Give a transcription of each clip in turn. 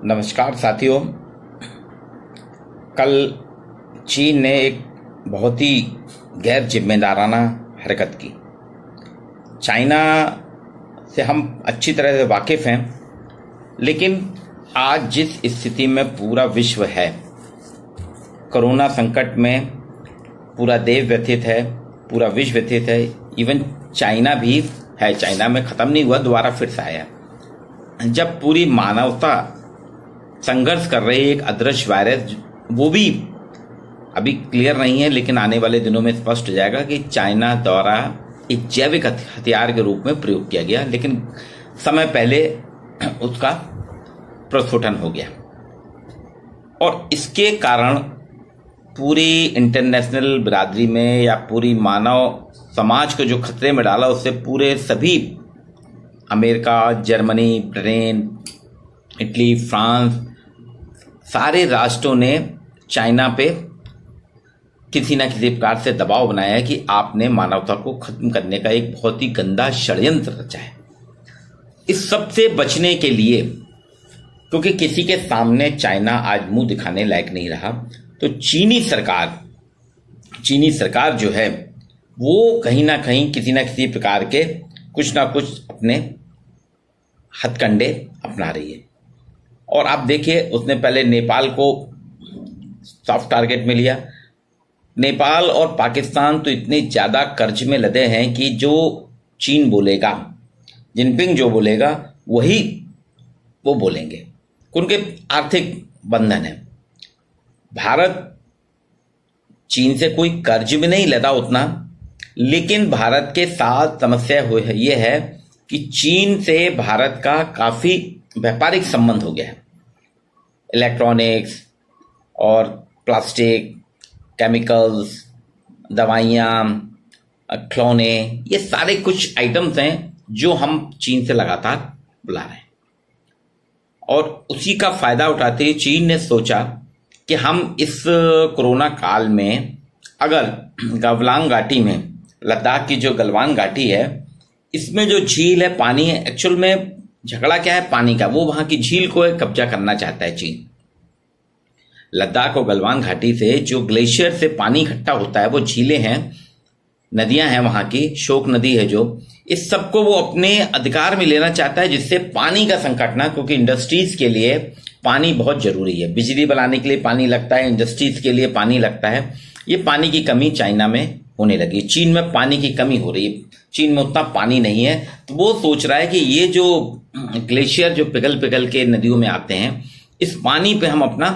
नमस्कार साथियों। कल चीन ने एक बहुत ही गैर जिम्मेदाराना हरकत की। चाइना से हम अच्छी तरह से वाकिफ हैं, लेकिन आज जिस स्थिति में पूरा विश्व है, कोरोना संकट में पूरा देश व्यथित है, पूरा विश्व व्यथित है, इवन चाइना भी है, चाइना में खत्म नहीं हुआ, दोबारा फिर से आया। जब पूरी मानवता संघर्ष कर रही है एक अदृश्य वायरस, वो भी अभी क्लियर नहीं है, लेकिन आने वाले दिनों में स्पष्ट हो जाएगा कि चाइना द्वारा एक जैविक हथियार के रूप में प्रयोग किया गया, लेकिन समय पहले उसका प्रस्फुटन हो गया और इसके कारण पूरी इंटरनेशनल बिरादरी में या पूरी मानव समाज को जो खतरे में डाला, उससे पूरे सभी America, Germany, Britain, Italy, France, सारे राष्ट्रों ने चाइना पे किसी न किसी प्रकार से दबाव बनाया है कि आपने मानवता को खत्म करने का एक बहुत ही गंदा षड्यंत्र रचा है। इस सब से बचने के लिए, क्योंकि किसी के सामने चाइना आज मुंह दिखाने लायक नहीं रहा, तो चीनी सरकार जो है वो कहीं ना कहीं किसी न किसी प्रकार के कुछ ना कुछ अपने हथकंडे अपना रही है। और आप देखिए, उसने पहले नेपाल को सॉफ्ट टारगेट में लिया। नेपाल और पाकिस्तान तो इतने ज्यादा कर्ज में लदे हैं कि जो चीन बोलेगा, जिनपिंग जो बोलेगा वही वो बोलेंगे, उनके आर्थिक बंधन है। भारत चीन से कोई कर्ज भी नहीं लदा उतना, लेकिन भारत के साथ समस्या ये है कि चीन से भारत का काफी व्यापारिक संबंध हो गया है। इलेक्ट्रॉनिक्स और प्लास्टिक, केमिकल्स, दवाइयाँ, खिलौने, ये सारे कुछ आइटम्स हैं जो हम चीन से लगातार बुला रहे हैं। और उसी का फायदा उठाते हुए चीन ने सोचा कि हम इस कोरोना काल में अगर गलवान घाटी में, लद्दाख की जो गलवान घाटी है, इसमें जो झील है, पानी है, एक्चुअल में झगड़ा क्या है पानी का, वो वहां की झील को कब्जा करना चाहता है चीन। लद्दाख और गलवान घाटी से जो ग्लेशियर से पानी इकट्ठा होता है, वो झीलें हैं, नदियां हैं, वहां की शोक नदी है, जो इस सबको वो अपने अधिकार में लेना चाहता है, जिससे पानी का संकट ना, क्योंकि इंडस्ट्रीज के लिए पानी बहुत जरूरी है, बिजली बनाने के लिए पानी लगता है, इंडस्ट्रीज के लिए पानी लगता है। ये पानी की कमी चाइना में होने लगी, चीन में पानी की कमी हो रही है, चीन में उतना पानी नहीं है। तो वो सोच रहा है कि ये जो ग्लेशियर जो पिघल के नदियों में आते हैं, इस पानी पे हम अपना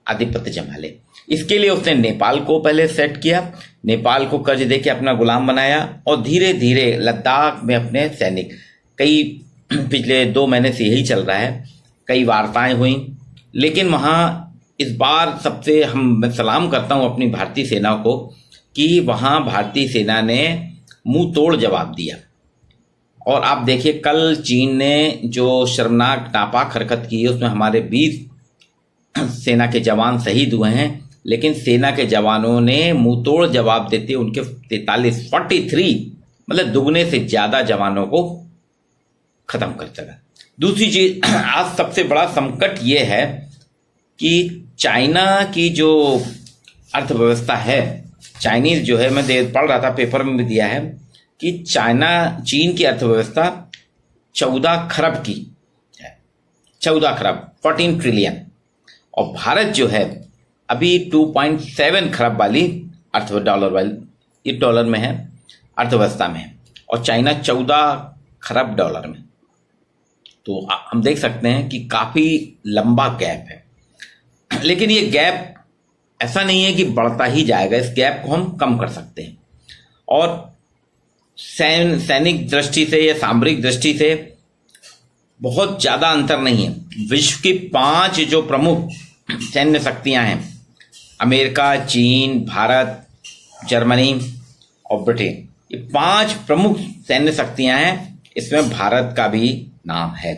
आधिपत्य जमा ले। इसके लिए उसने नेपाल को पहले सेट किया, नेपाल को कर्ज देके अपना गुलाम बनाया और धीरे धीरे लद्दाख में अपने सैनिक, कई पिछले 2 महीने से यही चल रहा है, कई वार्ताएं हुई, लेकिन वहां इस बार सबसे मैं सलाम करता हूं अपनी भारतीय सेना को कि वहां भारतीय सेना ने मुंह तोड़ जवाब दिया। और आप देखिए, कल चीन ने जो शर्मनाक नापाक हरकत की है, उसमें हमारे 20 सेना के जवान शहीद हुए हैं, लेकिन सेना के जवानों ने मुंह तोड़ जवाब देते उनके 43 मतलब दुगने से ज्यादा जवानों को खत्म कर दिया। दूसरी चीज, आज सबसे बड़ा संकट यह है कि चाइना की जो अर्थव्यवस्था है, चाइनीज जो है, मैं पढ़ रहा था, पेपर में भी दिया है कि चीन की अर्थव्यवस्था 14 खरब की है, 14 खरब, 14 ट्रिलियन, और भारत जो है अभी 2.7 खरब वाली डॉलर वाली, ये डॉलर में है, अर्थव्यवस्था में है, और चाइना 14 खरब डॉलर में। तो हम देख सकते हैं कि काफी लंबा गैप है, लेकिन ये गैप ऐसा नहीं है कि बढ़ता ही जाएगा, इस गैप को हम कम कर सकते हैं। और सैनिक दृष्टि से या सामरिक दृष्टि से बहुत ज्यादा अंतर नहीं है। विश्व की 5 जो प्रमुख सैन्य शक्तियां हैं, अमेरिका, चीन, भारत, जर्मनी और ब्रिटेन, ये 5 प्रमुख सैन्य शक्तियां हैं, इसमें भारत का भी नाम है।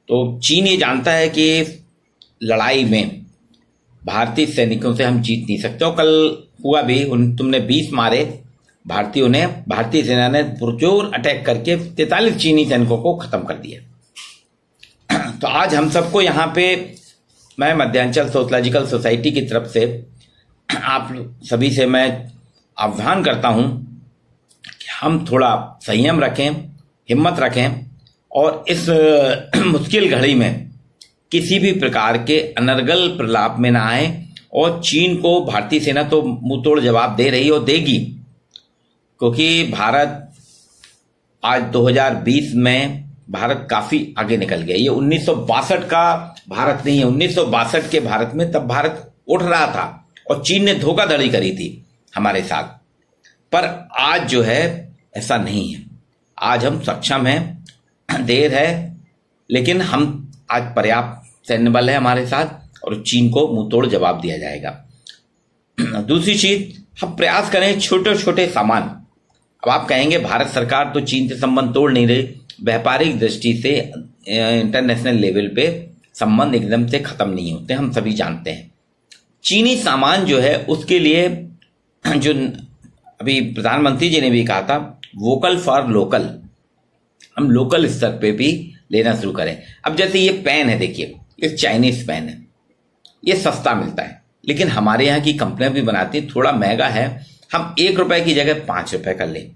तो चीन ये जानता है कि लड़ाई में भारतीय सैनिकों से हम जीत नहीं सकते, और कल हुआ भी, तुमने 20 मारे, भारतीय सेना ने पुरजोर अटैक करके 43 चीनी सैनिकों को खत्म कर दिया। तो आज हम सबको यहाँ पे मैं मध्यांचल सोशलॉजिकल सोसाइटी की तरफ से आप सभी से मैं आह्वान करता हूँ कि हम थोड़ा संयम रखें, हिम्मत रखें और इस मुश्किल घड़ी में किसी भी प्रकार के अनर्गल प्रलाप में ना आए। और चीन को भारतीय सेना तो मुंहतोड़ जवाब दे रही और देगी, क्योंकि भारत आज 2020 में भारत काफी आगे निकल गया। ये 1962 का भारत नहीं है। 1962 के भारत में तब भारत उठ रहा था और चीन ने धोखाधड़ी करी थी हमारे साथ। पर आज जो है ऐसा नहीं है। आज हम सक्षम हैं, देर है लेकिन हम आज पर्याप्त सैन्य बल है हमारे साथ और चीन को मुंहतोड़ जवाब दिया जाएगा। दूसरी चीज, हम प्रयास करें छोटे छोटे सामान। अब आप कहेंगे भारत सरकार तो चीन से संबंध तोड़ नहीं रही। व्यापारिक दृष्टि से इंटरनेशनल लेवल पे संबंध एकदम से खत्म नहीं होते, हम सभी जानते हैं। चीनी सामान जो है उसके लिए जो अभी प्रधानमंत्री जी ने भी कहा था, वोकल फॉर लोकल, हम लोकल स्तर पे भी लेना शुरू करें। अब जैसे ये पेन है, देखिए ये चाइनीज पेन है, ये सस्ता मिलता है लेकिन हमारे यहाँ की कंपनियां भी बनाती हैं, थोड़ा महंगा है। हम 1 रुपए की जगह 5 रुपए कर लें,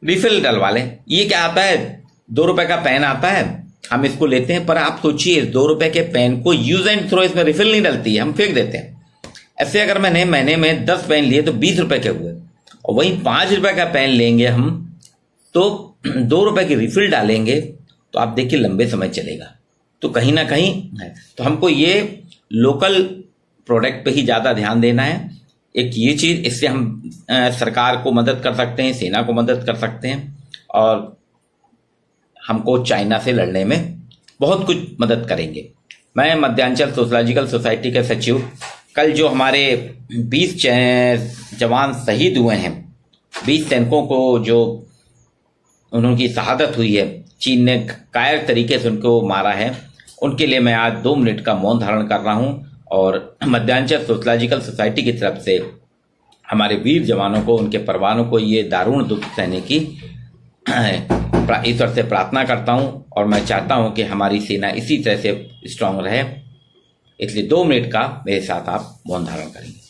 रिफिल डलवा लें। ये क्या आता है, 2 रुपए का पेन आता है, हम इसको लेते हैं। पर आप सोचिए 2 रुपए के पेन को यूज एंड थ्रो, इसमें रिफिल नहीं डलती है, हम फेंक देते हैं। ऐसे अगर मैंने महीने में 10 पेन लिए तो 20 रुपए के हुए, और वहीं 5 रुपए का पेन लेंगे हम तो 2 रुपए की रिफिल डालेंगे तो आप देखिए लंबे समय चलेगा। तो कहीं ना कहीं है, तो हमको ये लोकल प्रोडक्ट पे ही ज्यादा ध्यान देना है। एक ये चीज, इससे हम सरकार को मदद कर सकते हैं, सेना को मदद कर सकते हैं और हमको चाइना से लड़ने में बहुत कुछ मदद करेंगे। मैं मध्यांचल सोशलॉजिकल सोसाइटी के सचिव, कल जो हमारे 20 जवान शहीद हुए हैं, 20 सैनिकों को जो उनकी शहादत हुई है, चीन ने कायर तरीके से उनको मारा है, उनके लिए मैं आज 2 मिनट का मौन धारण कर रहा हूं और मध्यांचल सोशलॉजिकल सोसाइटी की तरफ से हमारे वीर जवानों को, उनके परिवारों को ये दारुण दुख सहने की ईश्वर से प्रार्थना करता हूं और मैं चाहता हूं कि हमारी सेना इसी तरह से स्ट्रांग रहे। इसलिए 2 मिनट का मेरे साथ आप मौन धारण करेंगे।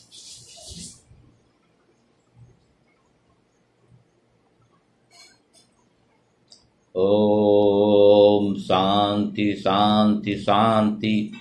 ओम शांति शांति शांति।